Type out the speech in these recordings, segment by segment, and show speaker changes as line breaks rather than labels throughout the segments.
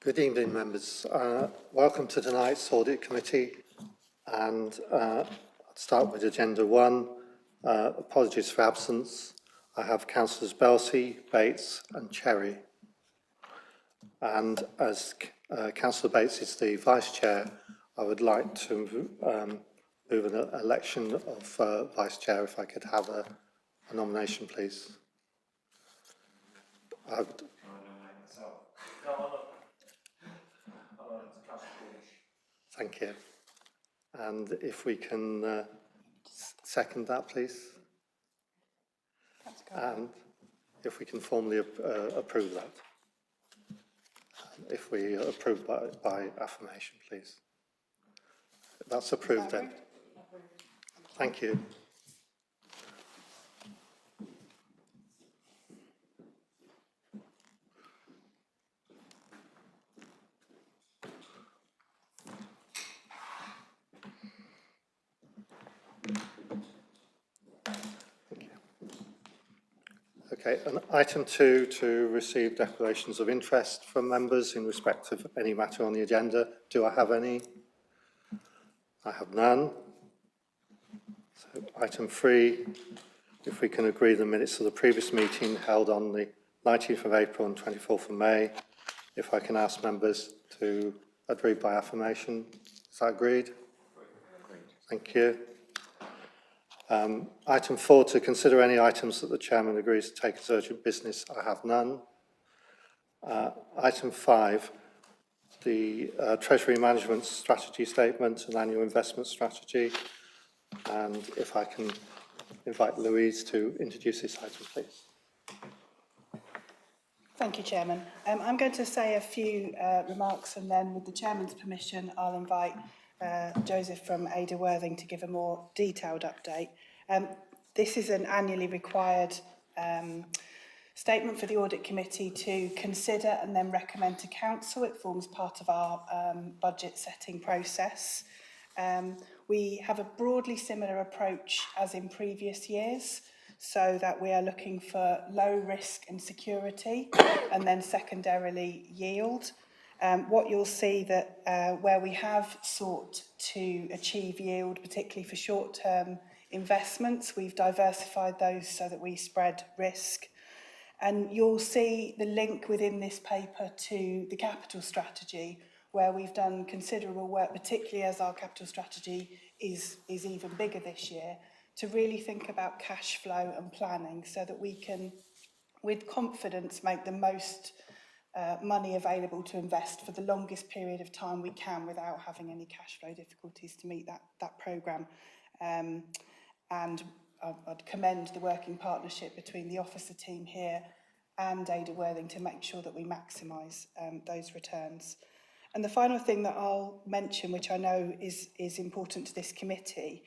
Good evening, members. Welcome to tonight's Audit Committee. And I'll start with Agenda 1. Apologies for absence. I have Councillors Belsey, Bates and Cherry. And as Councillor Bates is the Vice Chair, I would like to move an election of Vice Chair, if I could have a nomination, please. Thank you. And if we can second that, please. And if we can formally approve that. If we approve by affirmation, please. That's approved then. Thank you. Okay, and item 2, to receive declarations of interest from members in respect of any matter on the agenda. Do I have any? I have none. So item 3, if we can agree the minutes of the previous meeting held on the 19th of April and 24th of May, if I can ask members to agree by affirmation. Is that agreed? Agreed. Thank you. Item 4, to consider any items that the Chairman agrees to take as urgent business. I have none. Item 5, the Treasury Management Strategy Statement and Annual Investment Strategy. And if I can invite Louise to introduce this item, please.
Thank you, Chairman. I'm going to say a few remarks, and then with the Chairman's permission, I'll invite Joseph from Ada Worthing to give a more detailed update. This is an annually required statement for the Audit Committee to consider and then recommend to Council. It forms part of our budget setting process. We have a broadly similar approach as in previous years, so that we are looking for low risk and security, and then secondarily yield. What you'll see that where we have sought to achieve yield, particularly for short-term investments, we've diversified those so that we spread risk. And you'll see the link within this paper to the capital strategy, where we've done considerable work, particularly as our capital strategy is even bigger this year, to really think about cash flow and planning so that we can, with confidence, make the most money available to invest for the longest period of time we can without having any cash flow difficulties to meet that programme. And I'd commend the working partnership between the officer team here and Ada Worthing to make sure that we maximise those returns. And the final thing that I'll mention, which I know is important to this committee,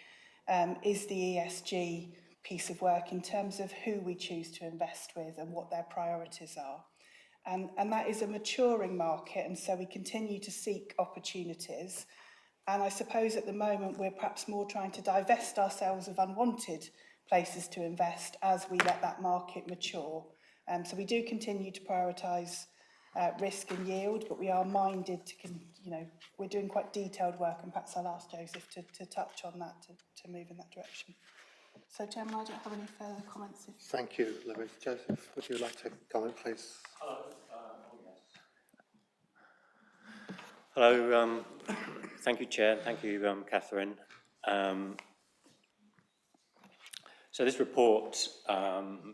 is the ESG piece of work in terms of who we choose to invest with and what their priorities are. And that is a maturing market, and so we continue to seek opportunities. And I suppose at the moment we're perhaps more trying to divest ourselves of unwanted places to invest as we let that market mature. So we do continue to prioritise risk and yield, but we are minded to, we're doing quite detailed work, and perhaps I'll ask Joseph to touch on that, to move in that direction. So, Chairman, I don't have any further comments.
Thank you, Louise. Joseph, would you like to comment, please?
Hello, thank you, Chair. Thank you, Catherine. So this report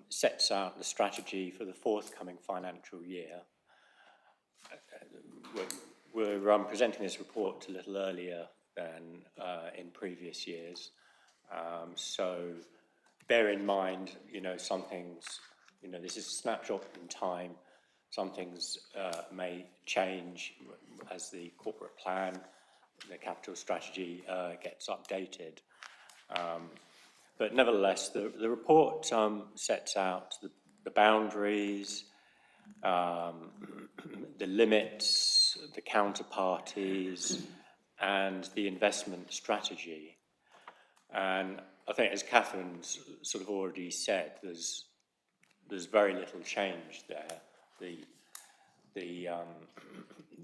sets out the strategy for the forthcoming financial year. We're presenting this report a little earlier than in previous years. So bear in mind, some things, this is a snapshot in time. Some things may change as the corporate plan, the capital strategy gets updated. But nevertheless, the report sets out the boundaries, the limits, the counterparties, and the investment strategy. And I think, as Catherine's sort of already said, there's very little change there.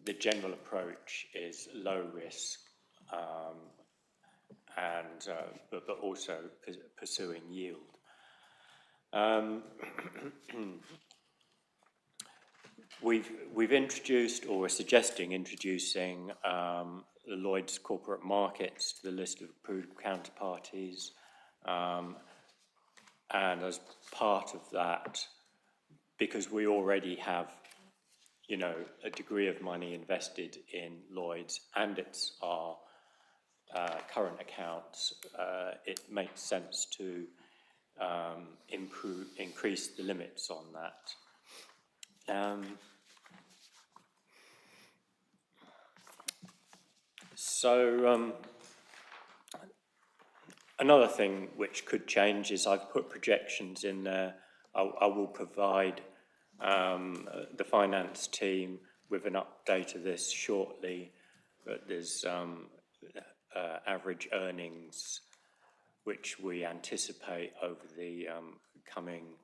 the general approach is low risk, but also pursuing yield. We've introduced, or are suggesting introducing, the Lloyd's corporate markets to the list of approved counterparties, and as part of that, because we already have, you know, a degree of money invested in Lloyd's and it's our current accounts, it makes sense to increase the limits on that. Another thing which could change is I've put projections in there. I will provide the finance team with an update of this shortly, but there's average earnings which we anticipate over the coming,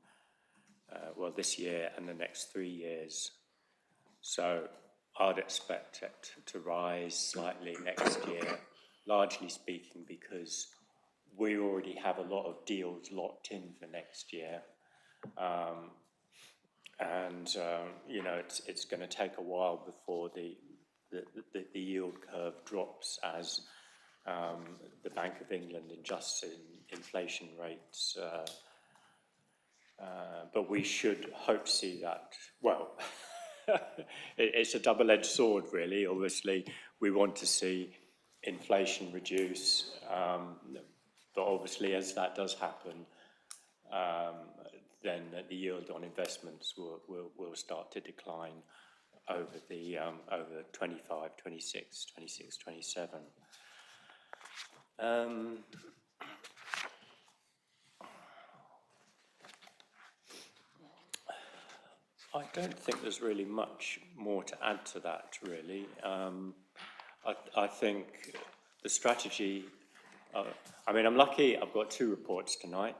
this year and the next 3 years. So I'd expect it to rise slightly next year, largely speaking because we already have a lot of deals locked in for next year. You know, it's going to take a while before the yield curve drops as the Bank of England adjusts in inflation rates. But we should hope to see that, well, it's a double-edged sword, really. Obviously, we want to see inflation reduce, but obviously, as that does happen, then the yield on investments will start to decline over the over 25, 26, 26, 27. I don't think there's really much more to add to that, really. I think the strategy, I mean, I'm lucky I've got 2 reports tonight,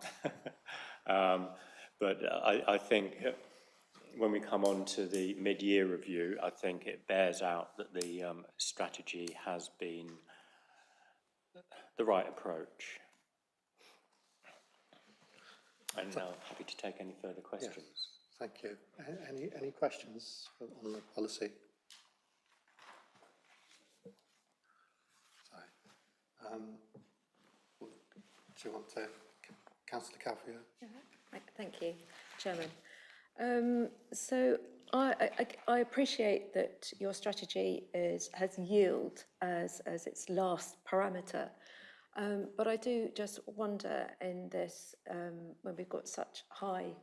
but I think when we come on to the mid-year review, I think it bears out that the strategy has been the right approach. And now happy to take any further questions.
Yes, thank you. Any questions on the policy? Sorry. Do you want to, Councillor Calvia?
Thank you, Chairman. So I appreciate that your strategy has yield as its last parameter, but I do just wonder in this, when we've got such high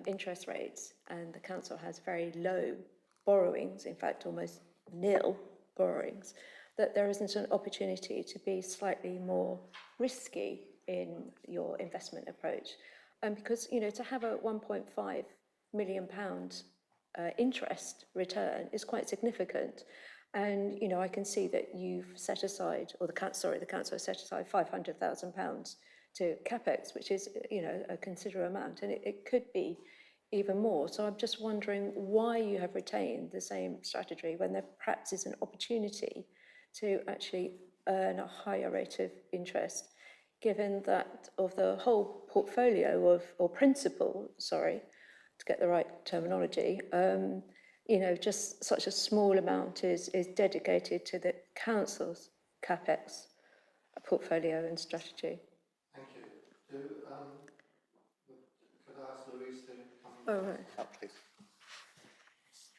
interest rates and the council has very low borrowings, in fact almost nil borrowings, that there isn't an opportunity to be slightly more risky in your investment approach. Because, you know, to have a £1.5 million interest return is quite significant. And, you know, I can see that you've set aside, or the council has set aside £500,000 to CapEx, which is, you know, a considerable amount, and it could be even more. So I'm just wondering why you have retained the same strategy when there perhaps is an opportunity to actually earn a higher rate of interest, given that of the whole portfolio or principle, sorry, to get the right terminology, you know, just such a small amount is dedicated to the council's CapEx portfolio and strategy.
Thank you. Could I ask Louise to come
Oh, right.
up, please?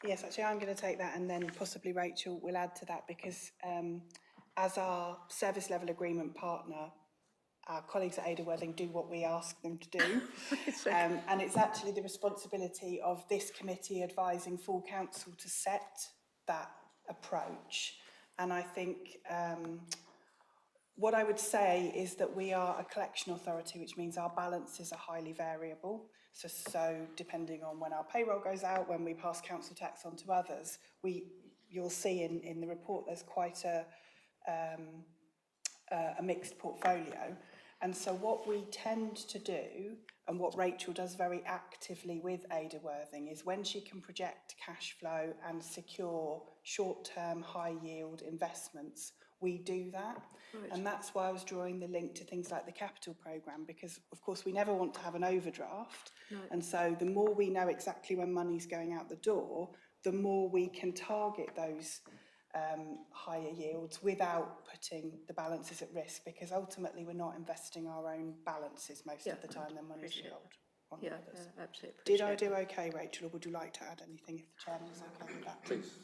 Yes, actually, I'm going to take that, and then possibly Rachel will add to that, because as our service level agreement partner, our colleagues at Ada Worthing do what we ask them to do. And it's actually the responsibility of this committee advising full council to set that approach. And I think what I would say is that we are a collection authority, which means our balances are highly variable. So depending on when our payroll goes out, when we pass council tax on to others, you'll see in the report there's quite a mixed portfolio. And so what we tend to do, and what Rachel does very actively with Ada Worthing, is when she can project cash flow and secure short-term, high-yield investments, we do that.
Right.
And that's why I was drawing the link to things like the capital programme, because, of course, we never want to have an overdraft.
No.
And so the more we know exactly when money's going out the door, the more we can target those higher yields without putting the balances at risk, because ultimately we're not investing our own balances most of the time, the money's
Appreciate
held on
Yeah,
others.
absolutely.
Did I
appreciate
do okay, Rachel, or would you like to add anything if the chairman's okay with that?
Please.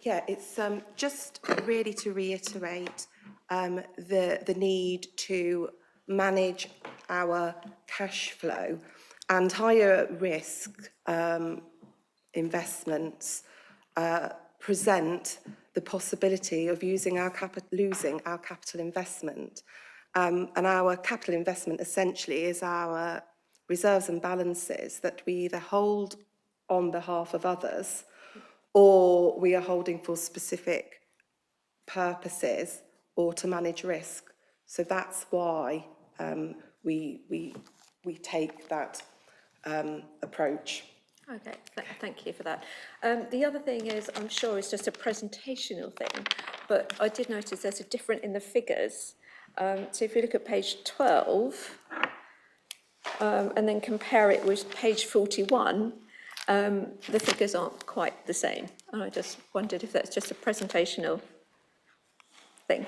Yeah, it's just really to reiterate the need to manage our cash flow, and higher risk investments present the possibility of losing our capital investment. And our capital investment essentially is our reserves and balances that we either hold on behalf of others or we are holding for specific purposes or to manage risk. So that's why we take that approach.
Okay, thank you for that. The other thing is, I'm sure it's just a presentational thing, but I did notice there's a different in the figures. So if you look at page 12, and then compare it with page 41, the figures aren't quite the same. And I just wondered if that's just a presentational thing.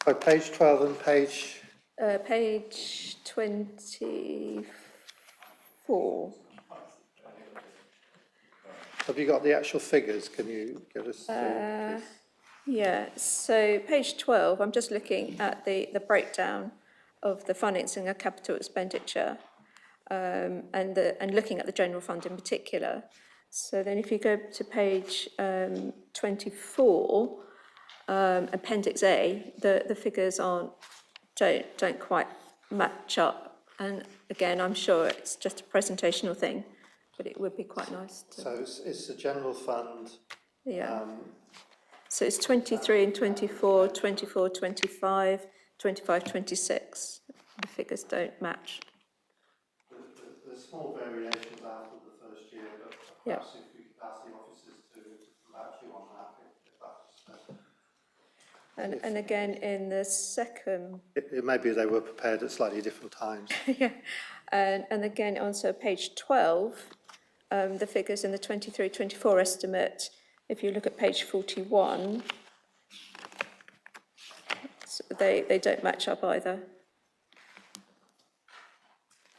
So page 12 and page,
Page 24.
have you got the actual figures? Can you give us please?
Yeah, so page 12, I'm just looking at the breakdown of the financing of capital expenditure and looking at the general fund in particular. So then if you go to page 24, Appendix A, the figures don't quite match up. And again, I'm sure it's just a presentational thing, but it would be quite nice to...
So it's the general fund.
Yeah. So it's 23 and 24, 24, 25, 25, 26. The figures don't match.
There's small variations out of the first year, but
Yeah.
perhaps if we could ask the officers to come back to you on that, if that's...
And again, in the second,
It may be they were prepared at slightly different times.
yeah, and again, also page 12, the figures in the 23-24 estimate, if you look at page 41, so they don't match up either.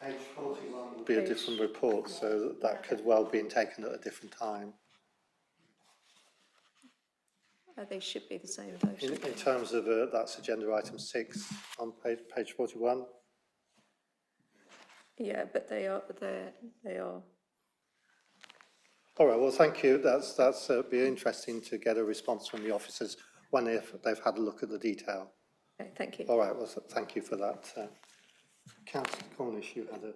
Page 41 would be a different report, so that could well be taken at a different time.
They should be the same though.
In terms of, that's agenda item 6 on page 41.
Yeah, but they are.
All right, well, thank you. That's be interesting to get a response from the officers when they've had a look at the detail.
Okay, thank you.
All right, well, thank you for that. Councillor Cornish, you had a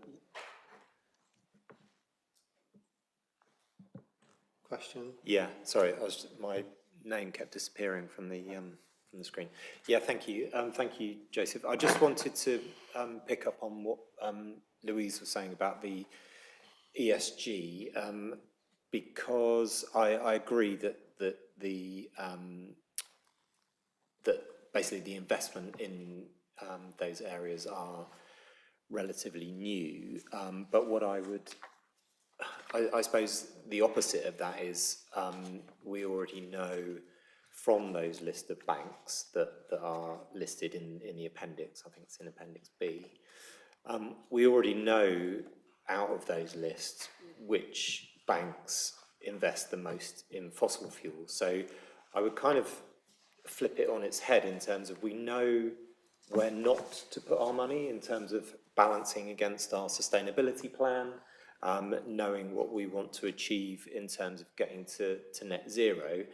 question?
Yeah, sorry, my name kept disappearing from the screen. Yeah, thank you. Thank you, Joseph. I just wanted to pick up on what Louise was saying about the ESG, because I agree that basically the investment in those areas are relatively new. But what I suppose the opposite of that is we already know from those list of banks that are listed in the appendix, I think it's in Appendix B, we already know out of those lists which banks invest the most in fossil fuels. So I would kind of flip it on its head in terms of we know where not to put our money in terms of balancing against our sustainability plan, knowing what we want to achieve in terms of getting to net zero.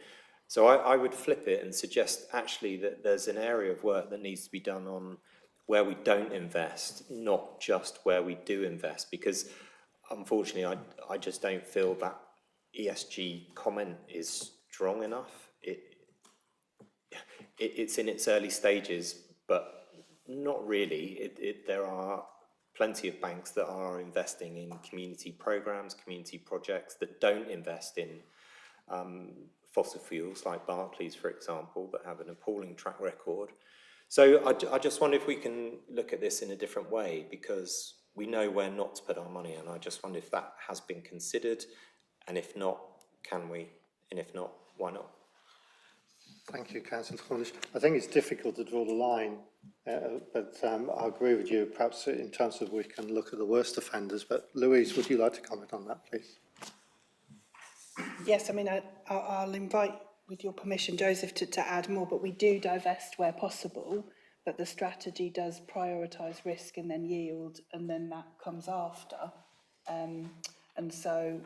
So I would flip it and suggest actually that there's an area of work that needs to be done on where we don't invest, not just where we do invest, because unfortunately, I just don't feel that ESG comment is strong enough. It's in its early stages, but not really. There are plenty of banks that are investing in community programs, community projects that don't invest in fossil fuels, like Barclays, for example, that have an appalling track record. So I just wonder if we can look at this in a different way, because we know where not to put our money, and I just wonder if that has been considered, and if not, can we? And if not, why not?
Thank you, Councillor Cornish. I think it's difficult to draw the line, but I agree with you, perhaps in terms of we can look at the worst offenders. But Louise, would you like to comment on that, please?
Yes, I mean, I'll invite, with your permission, Joseph, to add more, but we do divest where possible, but the strategy does prioritise risk and then yield, and then that comes after. And so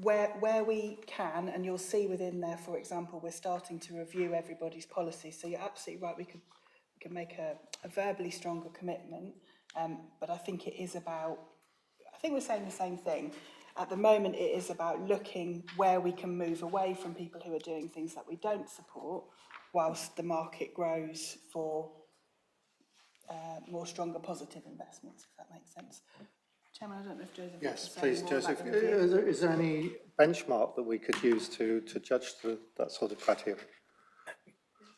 where we can, and you'll see within there, for example, we're starting to review everybody's policies. So you're absolutely right, we can make a verbally stronger commitment, but I think it is about, I think we're saying the same thing. At the moment, it is about looking where we can move away from people who are doing things that we don't support, whilst the market grows for more stronger positive investments, if that makes sense. Chairman, I don't know if Joseph wants
Yes,
to say
please,
more about
Joseph.
the review.
Is there any benchmark that we could use to judge that sort of criteria?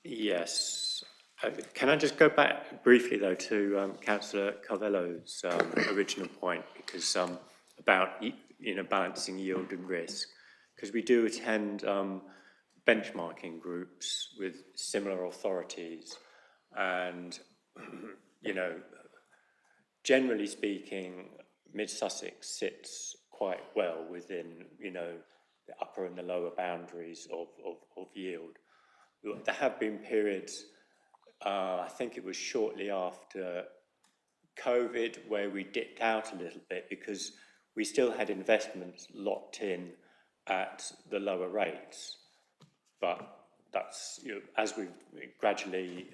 Yes. Can I just go back briefly, though, to Councillor Carvello's original point, because about balancing yield and risk, because we do attend benchmarking groups with similar authorities, and generally speaking, Mid Sussex sits quite well within the upper and the lower boundaries of yield. There have been periods, I think it was shortly after COVID, where we dipped out a little bit because we still had investments locked in at the lower rates. But that's, as we've gradually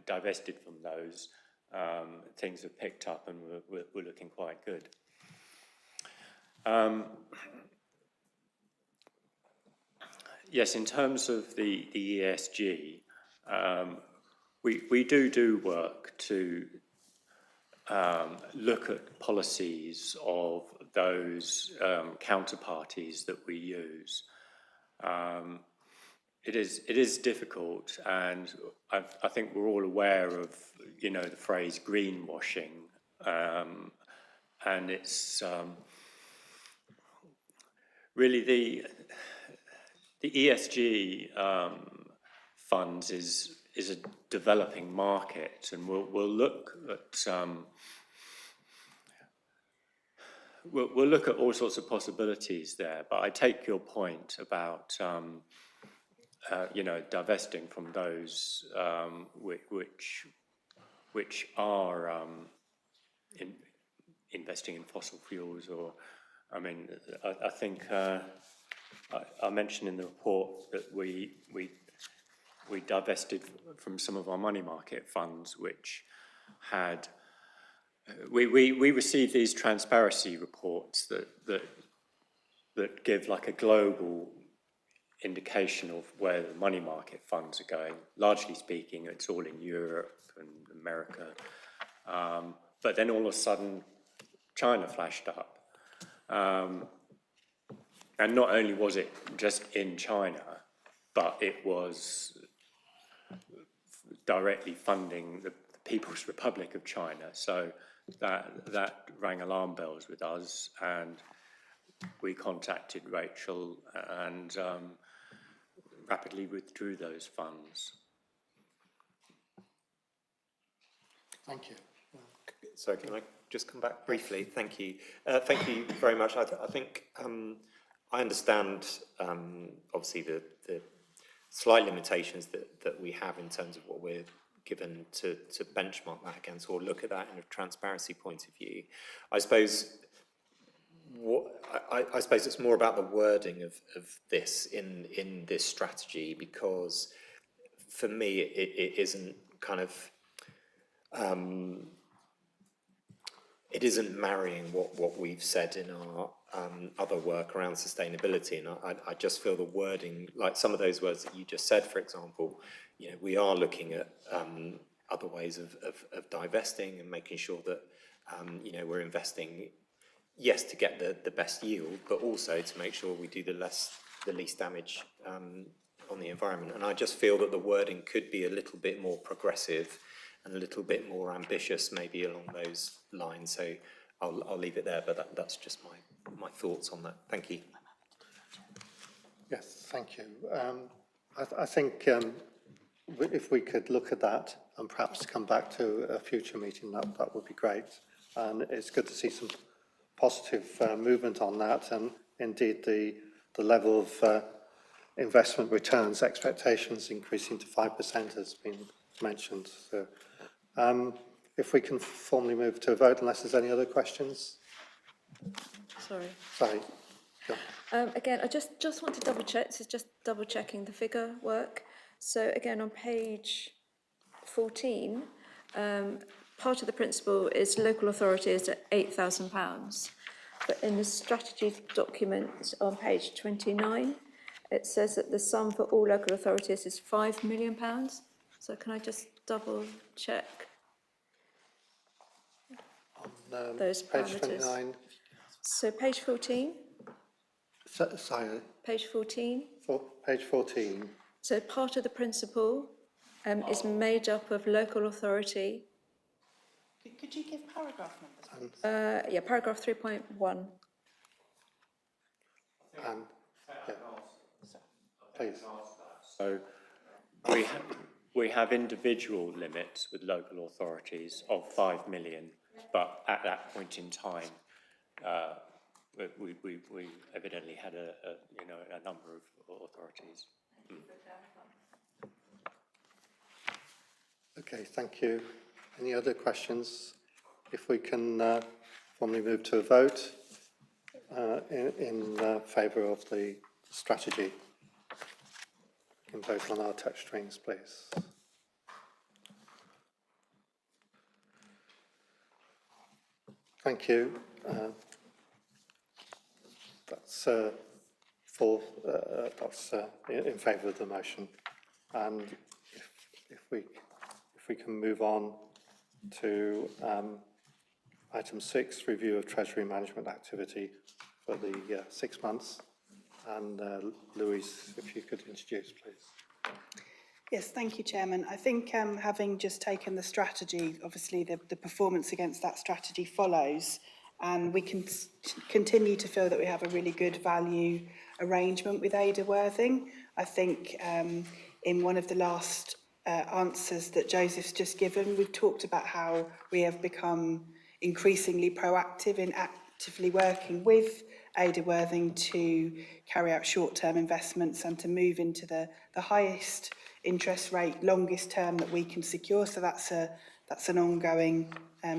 divested from those, things have picked up and we're looking quite good. Yes, in terms of the ESG, we do work to look at policies of those counterparties that we use. It is difficult, and I think we're all aware of the phrase greenwashing, and it's really the ESG funds is a developing market, and we'll look at we'll look at all sorts of possibilities there. But I take your point about divesting from those which are investing in fossil fuels, or I think I mentioned in the report that we divested from some of our money market funds, which had we received these transparency reports that give like a global indication of where the money market funds are going. Largely speaking, it's all in Europe and America, but then all of a sudden China flashed up. And not only was it just in China, but it was directly funding the People's Republic of China. So that rang alarm bells with us, and we contacted Rachel and rapidly withdrew those funds.
Thank you.
So can I just come back briefly? Thank you. Thank you very much. I think I understand, obviously, the slight limitations that we have in terms of what we're given to benchmark that against, or look at that in a transparency point of view. I suppose it's more about the wording of this in this strategy, because for me it isn't kind of it isn't marrying what we've said in our other work around sustainability. And I just feel the wording, like some of those words that you just said, for example, we are looking at other ways of divesting and making sure that, we're investing, yes, to get the best yield, but also to make sure we do the least damage on the environment. And I just feel that the wording could be a little bit more progressive and a little bit more ambitious, maybe along those lines. So I'll leave it there, but that's just my thoughts on that. Thank you.
Yes, thank you. I think if we could look at that and perhaps come back to a future meeting, that would be great. And it's good to see some positive movement on that, and indeed the level of investment returns expectations increasing to 5% has been mentioned. So, if we can formally move to a vote, unless there's any other questions.
Sorry.
Sorry. Go.
Again, I just want to double check. This is just double checking the figure work. So again, on page 14, part of the principle is local authorities at £8,000. But in the strategy document on page 29, it says that the sum for all local authorities is £5 million. So can I just double check
On
those
page
parameters?
29.
So page 14,
Sorry,
page 14.
page 14.
So part of the principle is made up of local authority.
Could you give paragraph numbers?
Yeah, paragraph 3.1.
And, yeah. Please.
So we have individual limits with local authorities of 5 million, but at that point in time, we evidently had a number of authorities.
Okay, thank you. Any other questions? If we can formally move to a vote in favour of the strategy. We can vote on our touch screens, please. Thank you. That's in favour of the motion. And if we can move on to item 6, review of Treasury management activity for the 6 months. And Louise, if you could introduce, please.
Yes, thank you, Chairman. I think having just taken the strategy, obviously the performance against that strategy follows, and we can continue to feel that we have a really good value arrangement with Ada Worthing. I think in one of the last answers that Joseph's just given, we've talked about how we have become increasingly proactive in actively working with Ada Worthing to carry out short-term investments and to move into the highest interest rate, longest term that we can secure. So that's an ongoing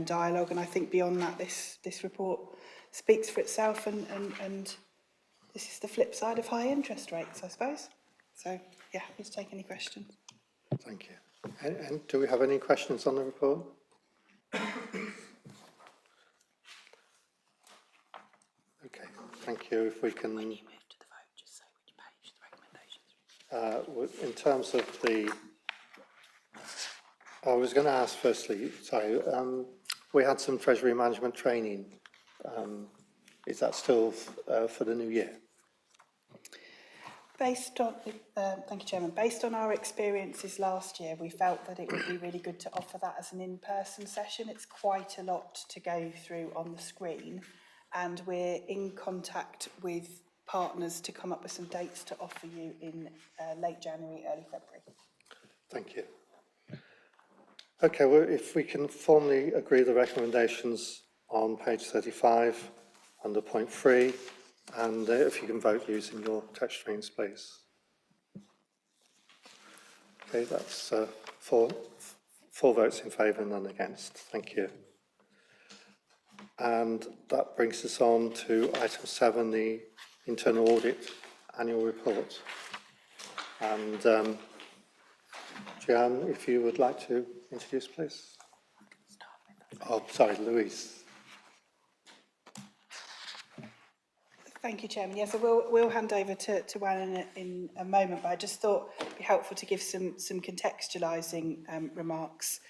dialogue, and I think beyond that, this report speaks for itself, and this is the flip side of high interest rates, I suppose. So yeah, happy to take any questions.
Thank you. And do we have any questions on the report? Okay, thank you. If we can...
When you move to the vote, just say which page the recommendations.
in terms of the... I was going to ask firstly, sorry, we had some Treasury management training. Is that still for the new year?
Based on, thank you, Chairman. Based on our experiences last year, we felt that it would be really good to offer that as an in-person session. It's quite a lot to go through on the screen, and we're in contact with partners to come up with some dates to offer you in late January, early February.
Thank you. Okay, well, if we can formally agree the recommendations on page 35 under point 3, and if you can vote using your touch screens, please. Okay, that's four votes in favour and none against. Thank you. And that brings us on to item 7, the internal audit annual report. And Jan, if you would like to introduce, please. Oh, sorry, Louise.
Thank you, Chairman. Yes, so we'll hand over to Wan in a moment, but I just thought it'd be helpful to give some contextualising remarks.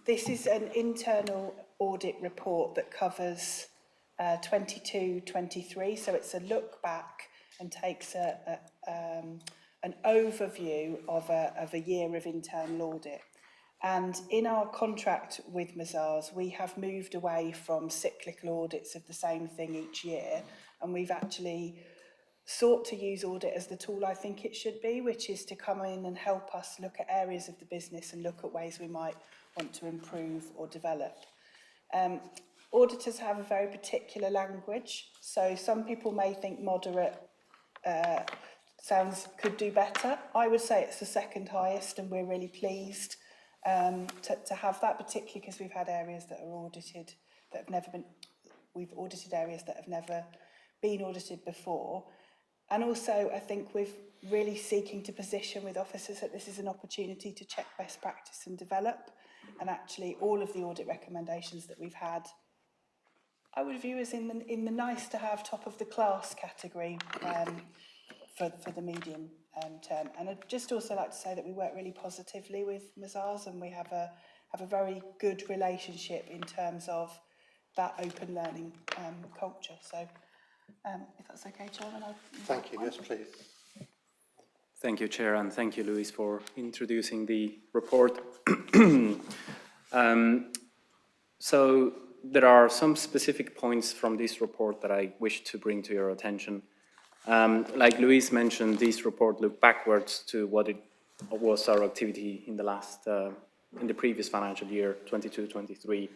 This is an internal audit report that covers 22-23, so it's a look back and takes an overview of a year of internal audit. And in our contract with Mazars, we have moved away from cyclical audits of the same thing each year, and we've actually sought to use audit as the tool I think it should be, which is to come in and help us look at areas of the business and look at ways we might want to improve or develop. Auditors have a very particular language, so some people may think moderate could do better. I would say it's the second highest, and we're really pleased to have that, particularly because we've had areas that are audited that have never been, we've audited areas that have never been audited before. And also, I think we're really seeking to position with officers that this is an opportunity to check best practice and develop. And actually, all of the audit recommendations that we've had, I would view as in the nice to have top of the class category for the medium term. And I'd just also like to say that we work really positively with Mazars, and we have a very good relationship in terms of that open learning culture. So if that's okay, Chairman, I'll...
Thank you. Yes, please.
Thank you, Chair, and thank you, Louise, for introducing the report. So there are some specific points from this report that I wish to bring to your attention. Like Louise mentioned, this report looked backwards to what it was our activity in the previous financial year, 22-23.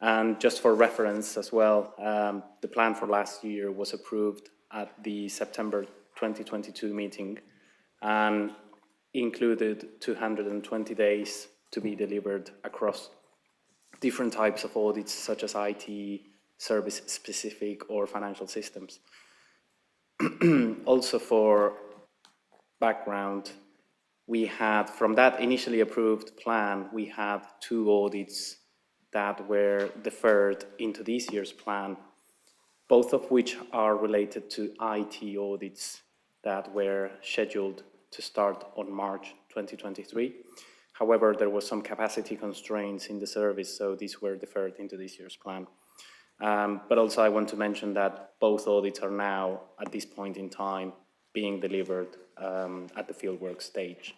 And just for reference as well, the plan for last year was approved at the September 2022 meeting and included 220 days to be delivered across different types of audits, such as IT, service-specific, or financial systems. Also, for background, we had, from that initially approved plan, we had 2 audits that were deferred into this year's plan, both of which are related to IT audits that were scheduled to start on March 2023. However, there was some capacity constraints in the service, so these were deferred into this year's plan. But also I want to mention that both audits are now, at this point in time, being delivered at the fieldwork stage.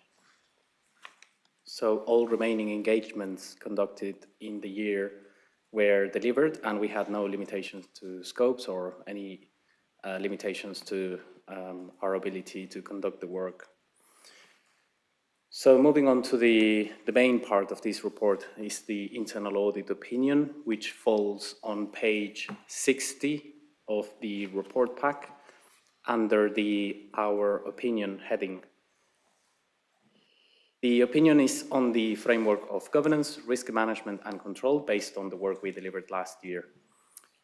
So all remaining engagements conducted in the year were delivered, and we had no limitations to scopes or any limitations to our ability to conduct the work. So moving on to the main part of this report is the internal audit opinion, which falls on page 60 of the report pack under the Our Opinion heading. The opinion is on the framework of governance, risk management and control based on the work we delivered last year.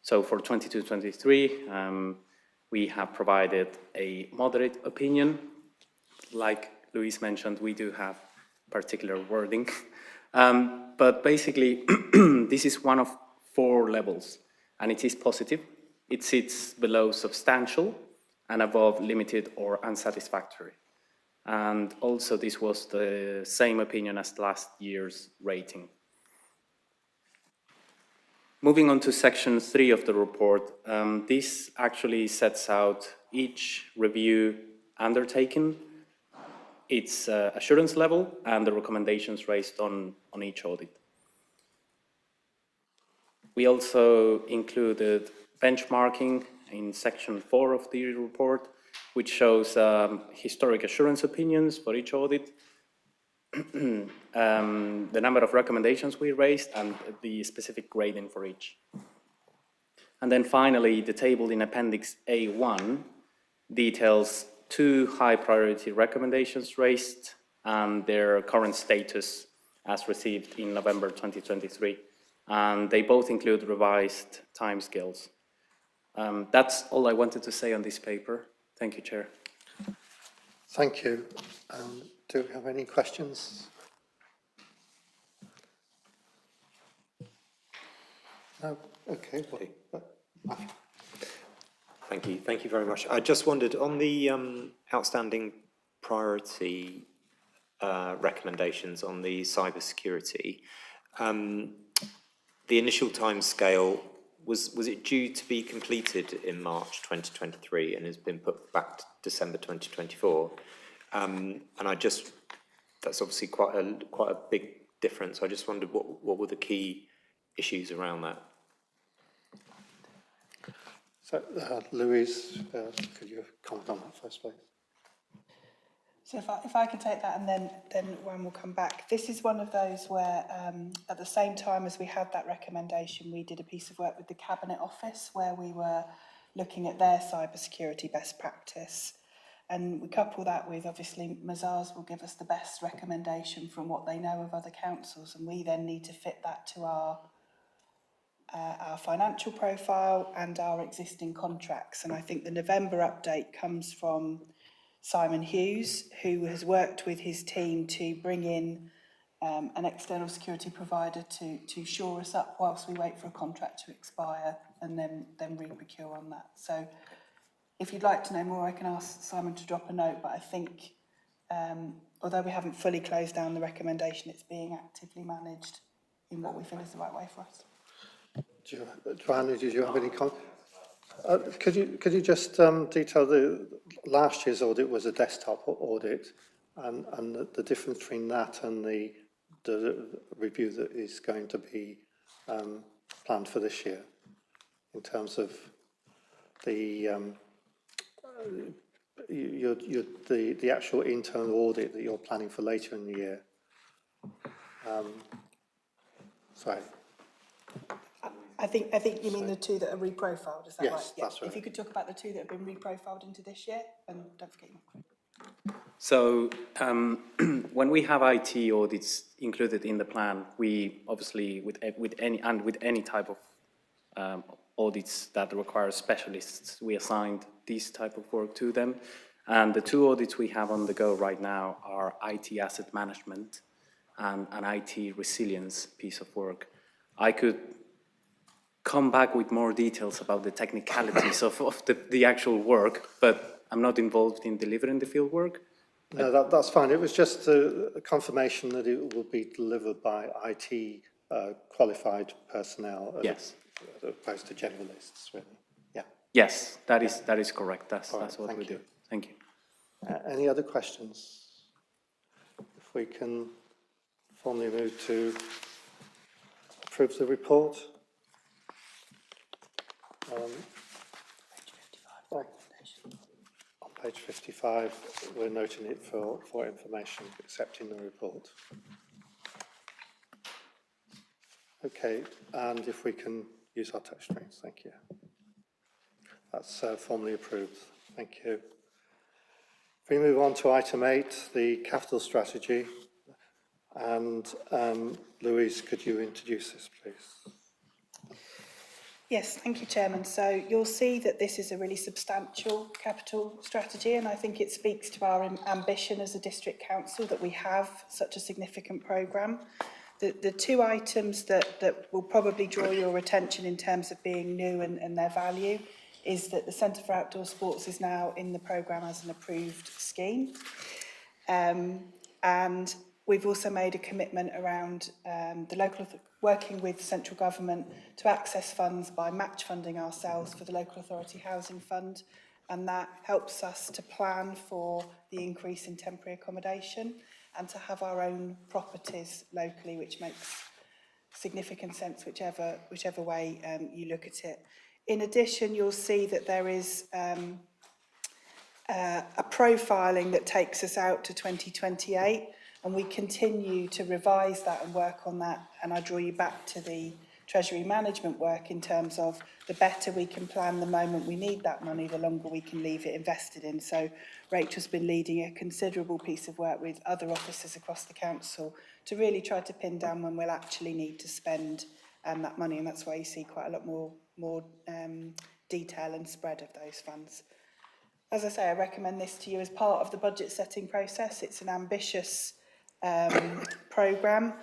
So for 22-23, we have provided a moderate opinion. Like Louise mentioned, we do have particular wording, but basically this is one of 4 levels, and it is positive. It sits below substantial and above limited or unsatisfactory. And also this was the same opinion as last year's rating. Moving on to section 3 of the report, this actually sets out each review undertaken, its assurance level, and the recommendations raised on each audit. We also included benchmarking in section 4 of the report, which shows historic assurance opinions for each audit, the number of recommendations we raised, and the specific grading for each. And then finally, the table in Appendix A1 details 2 high priority recommendations raised and their current status as received in November 2023. And they both include revised timescales. That's all I wanted to say on this paper. Thank you, Chair.
Thank you. Do we have any questions? No? Okay.
Thank you very much. I just wondered, on the outstanding priority recommendations on the cybersecurity, the initial timescale, was it due to be completed in March 2023 and has been put back to December 2024? And that's obviously quite a big difference. I just wondered what were the key issues around that?
So, Louise, could you comment on that first, please?
So if I can take that, and then Juan will come back. This is one of those where at the same time as we had that recommendation, we did a piece of work with the Cabinet Office where we were looking at their cybersecurity best practice. And we couple that with, obviously, Mazars will give us the best recommendation from what they know of other councils, and we then need to fit that to our financial profile and our existing contracts. And I think the November update comes from Simon Hughes, who has worked with his team to bring in an external security provider to shore us up whilst we wait for a contract to expire and then re-procure on that. So if you'd like to know more, I can ask Simon to drop a note, but I think although we haven't fully closed down the recommendation, it's being actively managed in what we feel is the right way for us.
Joanna, did you have any comment? Could you just detail last year's audit was a desktop audit, and the difference between that and the review that is going to be planned for this year, in terms of the actual internal audit that you're planning for later in the year. Sorry.
I think you mean the two that are reprofiled, is that right?
Yes, that's right.
If you could talk about the two that have been reprofiled into this year, and don't forget your...
So when we have IT audits included in the plan, we obviously with any type of audits that require specialists, we assigned this type of work to them. And the two audits we have on the go right now are IT asset management and an IT resilience piece of work. I could come back with more details about the technicalities of the actual work, but I'm not involved in delivering the field work.
No, that's fine. It was just a confirmation that it will be delivered by IT qualified personnel as opposed to generalists, really. Yeah.
Yes, that is correct. That's what we do. Thank you.
Any other questions? If we can formally move to approve the report. On page 55, we're noting it for information, accepting the report. Okay, and if we can use our touch screens, thank you. That's formally approved. Thank you. If we move on to item 8, the capital strategy, and Louise, could you introduce this, please?
Yes, thank you, Chairman. So you'll see that this is a really substantial capital strategy, and I think it speaks to our ambition as a district council that we have such a significant programme. The two items that will probably draw your attention in terms of being new and their value is that the Centre for Outdoor Sports is now in the programme as an approved scheme. And we've also made a commitment around the local working with central government to access funds by match funding ourselves for the local authority housing fund, and that helps us to plan for the increase in temporary accommodation and to have our own properties locally, which makes significant sense whichever way you look at it. In addition, you'll see that there is a profiling that takes us out to 2028, and we continue to revise that and work on that. And I draw you back to the Treasury management work in terms of the better we can plan the moment we need that money, the longer we can leave it invested in. So Rachel's been leading a considerable piece of work with other officers across the council to really try to pin down when we'll actually need to spend that money. And that's why you see quite a lot more detail and spread of those funds. As I say, I recommend this to you as part of the budget setting process. It's an ambitious programme.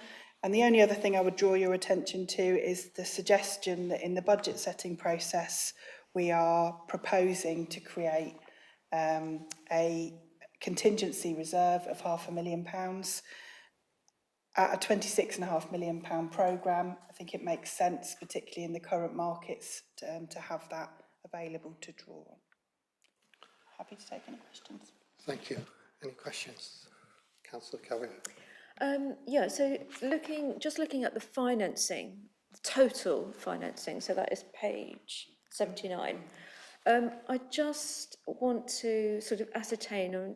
And the only other thing I would draw your attention to is the suggestion that in the budget setting process, we are proposing to create a contingency reserve of £500,000 at a £26.5 million programme. I think it makes sense, particularly in the current markets, to have that available to draw on. Happy to take any questions.
Thank you. Any questions? Councillor Carrier.
Yeah, so looking at the financing, total financing, so that is page 79. I just want to sort of ascertain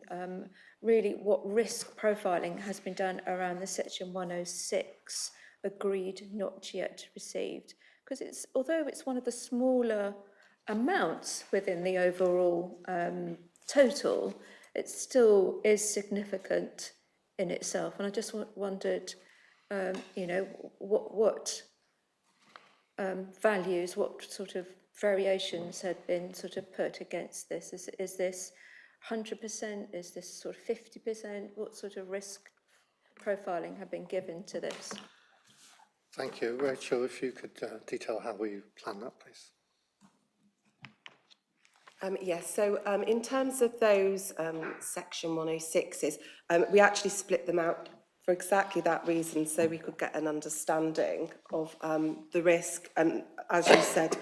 really what risk profiling has been done around the section 106 agreed not yet received, because although it's one of the smaller amounts within the overall total, it still is significant in itself. And I just wondered, what values, what sort of variations had been sort of put against this? Is this 100%? Is this sort of 50%? What sort of risk profiling have been given to this?
Thank you. Rachel, if you could detail how we plan that, please.
Yes, so in terms of those section 106s, we actually split them out for exactly that reason, so we could get an understanding of the risk. And as you said,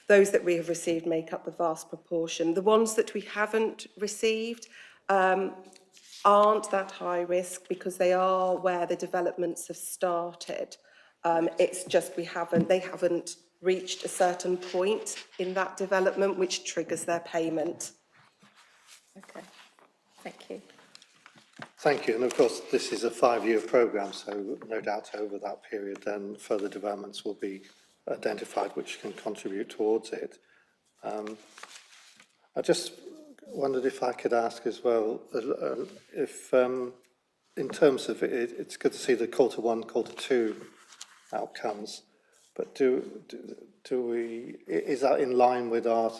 those that we have received make up the vast proportion. The ones that we haven't received aren't that high risk because they are where the developments have started. It's just they haven't reached a certain point in that development which triggers their payment.
Okay, thank you.
Thank you. And of course, this is a 5-year programme, so no doubt over that period then further developments will be identified which can contribute towards it. I just wondered if I could ask as well, if in terms of it, it's good to see the quarter 1, quarter 2 outcomes, but is that in line with our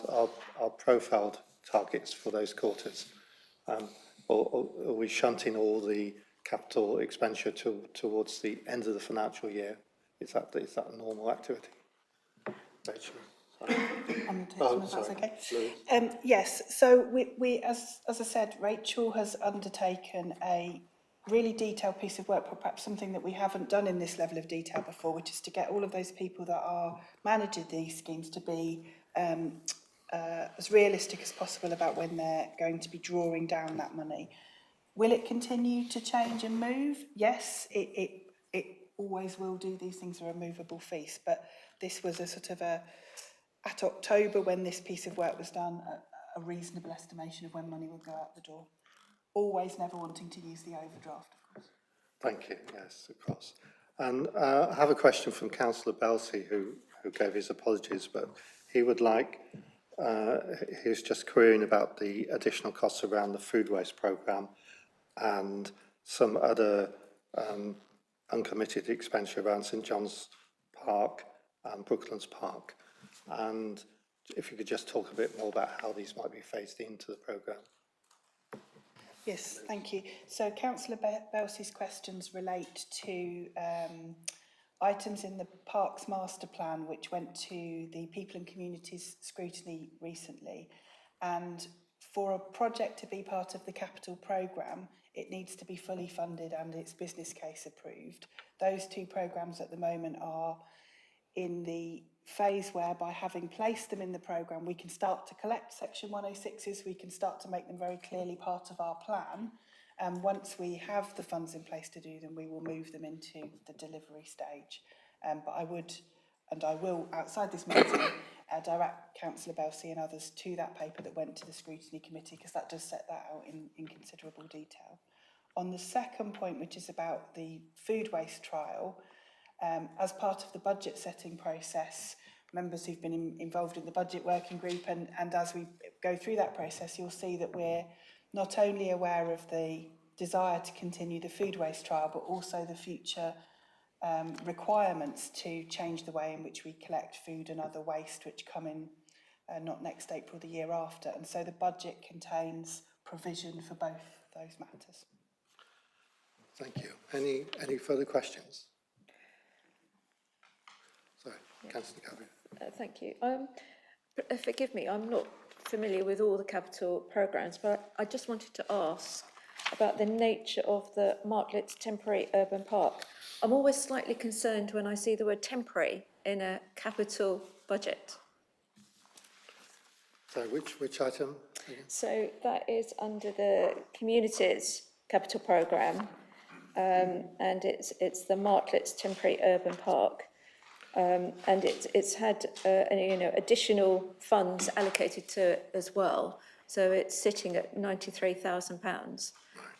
profiled targets for those quarters? Or are we shunting all the capital expenditure towards the end of the financial year? Is that a normal activity? Rachel?
If that's okay. Yes, so we as I said, Rachel has undertaken a really detailed piece of work, perhaps something that we haven't done in this level of detail before, which is to get all of those people that are managing these schemes to be as realistic as possible about when they're going to be drawing down that money. Will it continue to change and move? Yes, it always will do. These things are a movable feast, but this was a sort of at October when this piece of work was done, a reasonable estimation of when money would go out the door. Always never wanting to use the overdraft, of course.
Thank you. Yes, of course. And I have a question from Councillor Belsey, who gave his apologies, but he would like, he was just querying about the additional costs around the food waste programme and some other uncommitted expenditure around St John's Park and Brooklands Park. And if you could just talk a bit more about how these might be phased into the programme.
Yes, thank you. So Councillor Belsey's questions relate to items in the Parks Master Plan which went to the People and Communities scrutiny recently. And for a project to be part of the capital programme, it needs to be fully funded and its business case approved. Those two programmes at the moment are in the phase whereby having placed them in the programme, we can start to collect section 106s, we can start to make them very clearly part of our plan. And once we have the funds in place to do them, we will move them into the delivery stage. But I would, and I will, outside this meeting, direct Councillor Belsey and others to that paper that went to the scrutiny committee, because that does set that out in considerable detail. On the second point, which is about the food waste trial, as part of the budget setting process, members who've been involved in the budget working group and as we go through that process, you'll see that we're not only aware of the desire to continue the food waste trial, but also the future requirements to change the way in which we collect food and other waste, which come in not next April, the year after. And so the budget contains provision for both those matters.
Thank you. Any further questions? Sorry, Councillor Carrier.
Thank you. Forgive me, I'm not familiar with all the capital programmes, but I just wanted to ask about the nature of the Martlet's temporary urban park. I'm always slightly concerned when I see the word temporary in a capital budget.
So which item? Again?
So that is under the communities capital programme, and it's the Martlet's temporary urban park. And it's had additional funds allocated to it as well. So it's sitting at £93,000.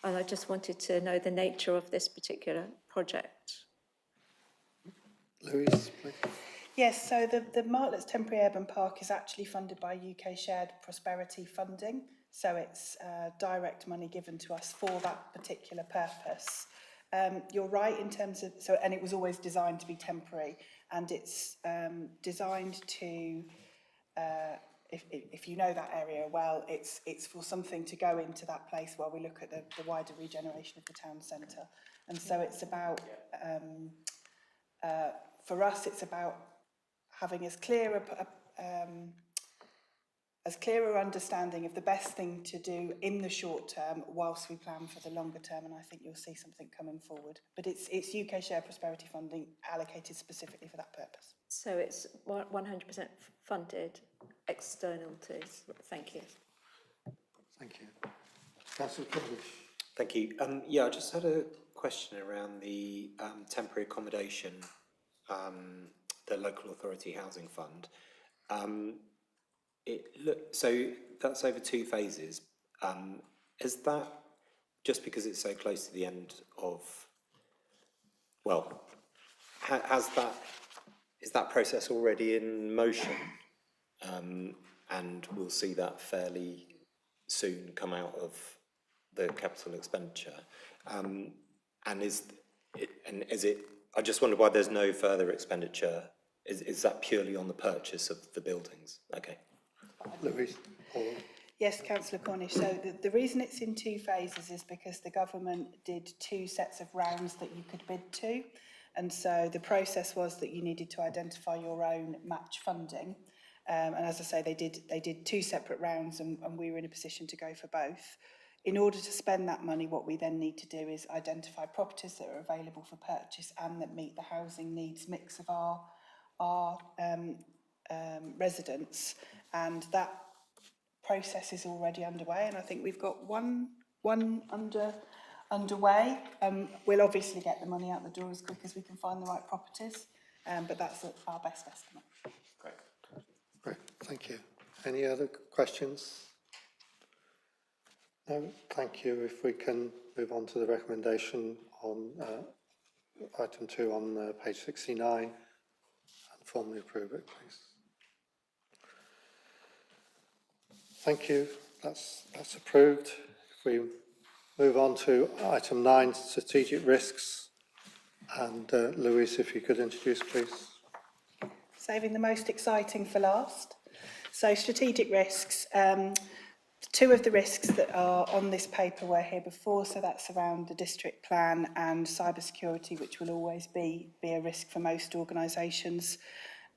And I just wanted to know the nature of this particular project.
Louise, please.
Yes, so the Martlet's Temporary Urban Park is actually funded by UK Shared Prosperity Funding. So it's direct money given to us for that particular purpose. You're right in terms of, and it was always designed to be temporary, and it's designed to, if you know that area well, it's for something to go into that place while we look at the wider regeneration of the town centre. And so it's about, for us, it's about having as clear understanding of the best thing to do in the short term whilst we plan for the longer term, and I think you'll see something coming forward. But it's UK Share Prosperity Funding allocated specifically for that purpose.
So it's 100% funded external to, thank you.
Thank you. Councillor Cavendish.
Thank you. Yeah, I just had a question around the temporary accommodation, the local authority housing fund. So that's over 2 phases. Is that just because it's so close to the end of? Well, is that process already in motion? And we'll see that fairly soon come out of the capital expenditure. And is it? I just wonder why there's no further expenditure. Is that purely on the purchase of the buildings? Okay.
Louise. Paul.
Yes, Councillor Cornish. So the reason it's in 2 phases is because the government did 2 sets of rounds that you could bid to. And so the process was that you needed to identify your own match funding. And as I say, they did 2 separate rounds, and we were in a position to go for both. In order to spend that money, what we then need to do is identify properties that are available for purchase and that meet the housing needs mix of our residents, and that process is already underway, and I think we've got one underway. We'll obviously get the money out the door as quick as we can find the right properties, but that's our best estimate.
Great, thank you. Any other questions? No, thank you. If we can move on to the recommendation on item 2 on page 69 and formally approve it, please. Thank you. That's approved. If we move on to item 9, strategic risks, and Louise, if you could introduce, please.
Saving the most exciting for last. So strategic risks. 2 of the risks that are on this paper were here before, so that's around the district plan and cybersecurity, which will always be a risk for most organisations.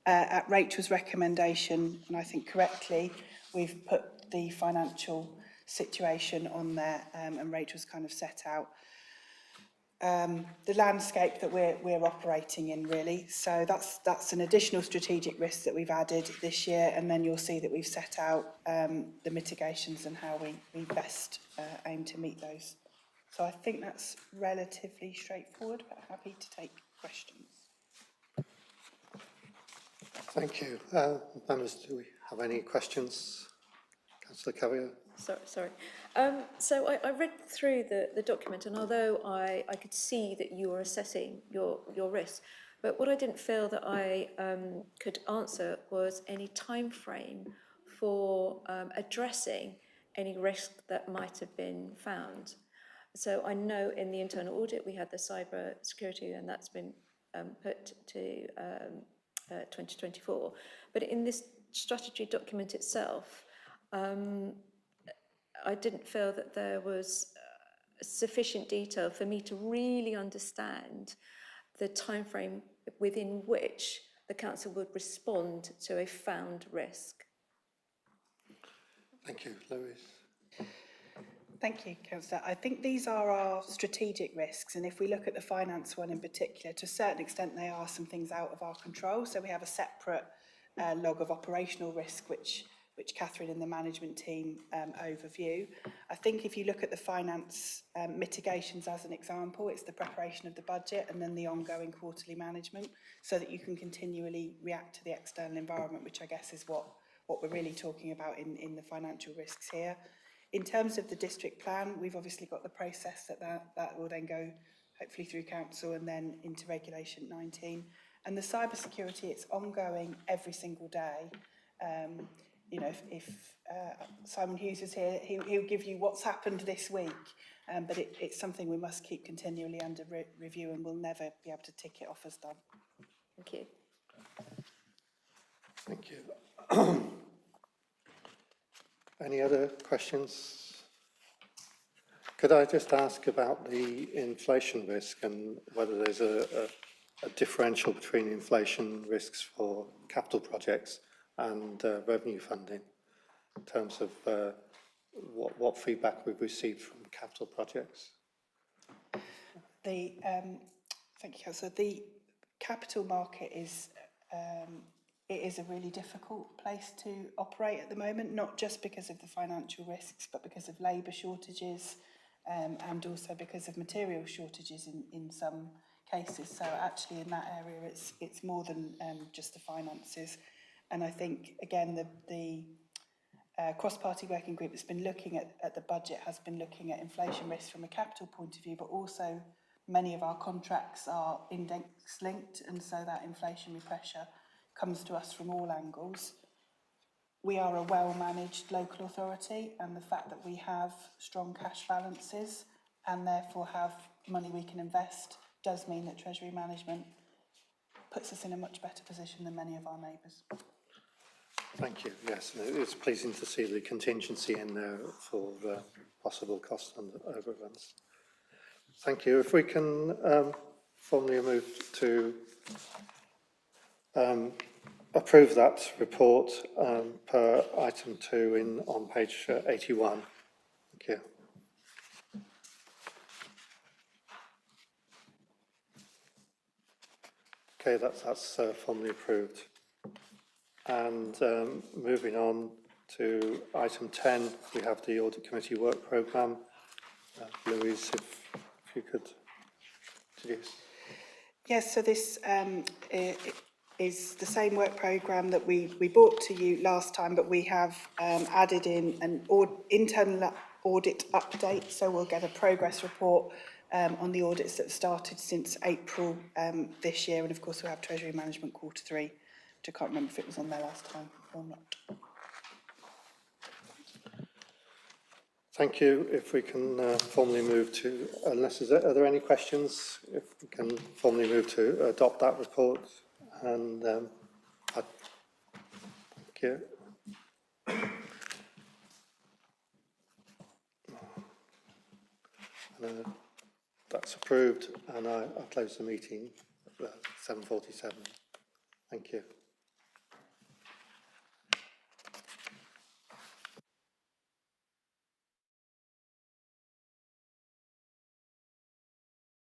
At Rachel's recommendation, and I think correctly, we've put the financial situation on there, and Rachel's kind of set out the landscape that we're operating in, really. So that's an additional strategic risk that we've added this year, and then you'll see that we've set out the mitigations and how we best aim to meet those. So I think that's relatively straightforward, but happy to take questions.
Thank you. Members, do we have any questions? Councillor Cavier.
Sorry. So I read through the document, and although I could see that you were assessing your risks, but what I didn't feel that I could answer was any time frame for addressing any risk that might have been found. So I know in the internal audit we had the cyber security, and that's been put to 2024. But in this strategy document itself, I didn't feel that there was sufficient detail for me to really understand the timeframe within which the council would respond to a found risk.
Thank you, Louise.
Thank you, Councillor. I think these are our strategic risks, and if we look at the finance one in particular, to a certain extent they are some things out of our control. So we have a separate log of operational risk, which Catherine and the management team overview. I think if you look at the finance mitigations as an example, it's the preparation of the budget and then the ongoing quarterly management, so that you can continually react to the external environment, which I guess is what we're really talking about in the financial risks here. In terms of the district plan, we've obviously got the process that will then go hopefully through council and then into regulation 19. And the cyber security, it's ongoing every single day. You know, if Simon Hughes is here, he'll give you what's happened this week. But it's something we must keep continually under review, and we'll never be able to tick it off as done.
Thank you.
Thank you. Any other questions? Could I just ask about the inflation risk and whether there's a differential between inflation risks for capital projects and revenue funding in terms of what feedback we've received from capital projects?
Thank you, Councillor. The capital market is it is a really difficult place to operate at the moment, not just because of the financial risks, but because of labour shortages and also because of material shortages in some cases. So actually in that area, it's more than just the finances. And I think, again, the cross-party working group that's been looking at the budget has been looking at inflation risks from a capital point of view, but also many of our contracts are index linked, and so that inflationary pressure comes to us from all angles. We are a well-managed local authority, and the fact that we have strong cash balances and therefore have money we can invest does mean that Treasury management puts us in a much better position than many of our neighbours.
Thank you. Yes, it's pleasing to see the contingency in there for possible cost overruns. Thank you. If we can formally move to approve that report per item 2 on page 81. Thank you. Okay, that's formally approved. And moving on to item 10, we have the Audit Committee Work Programme. Louise, if you could introduce.
Yes, so this is the same work programme that we brought to you last time, but we have added in an internal audit update, so we'll get a progress report on the audits that started since April this year, and of course we'll have Treasury Management Q3, which I can't remember if it was on there last time or not.
Thank you. If we can formally move to, are there any questions? If we can formally move to adopt that report, and thank you. And, that's approved, and I'll close the meeting at 7:47. Thank you.